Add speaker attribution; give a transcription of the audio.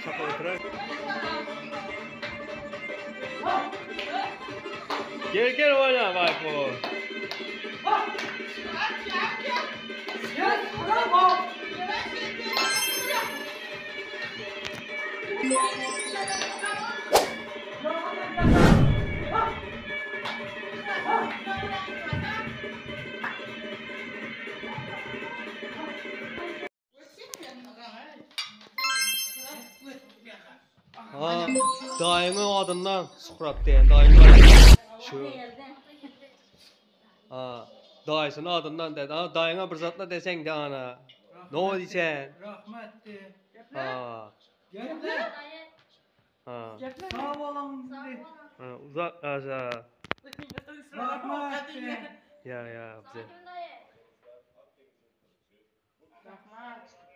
Speaker 1: Şaka oturar. Gel oyna bak bu. Ha, daimi adından Suqrat deyen daimi şu. Ha, dayısının adından dedi. Ha, dayına bir zatla desen de ana. Ne o diyeceksin?
Speaker 2: Rahmetli.
Speaker 1: Ha.
Speaker 2: Geple.
Speaker 1: Ha.
Speaker 2: Sağ olun.
Speaker 1: Ha, uzak aşağı.
Speaker 2: Rahmetli.
Speaker 1: Ya bize.
Speaker 3: Rahmat.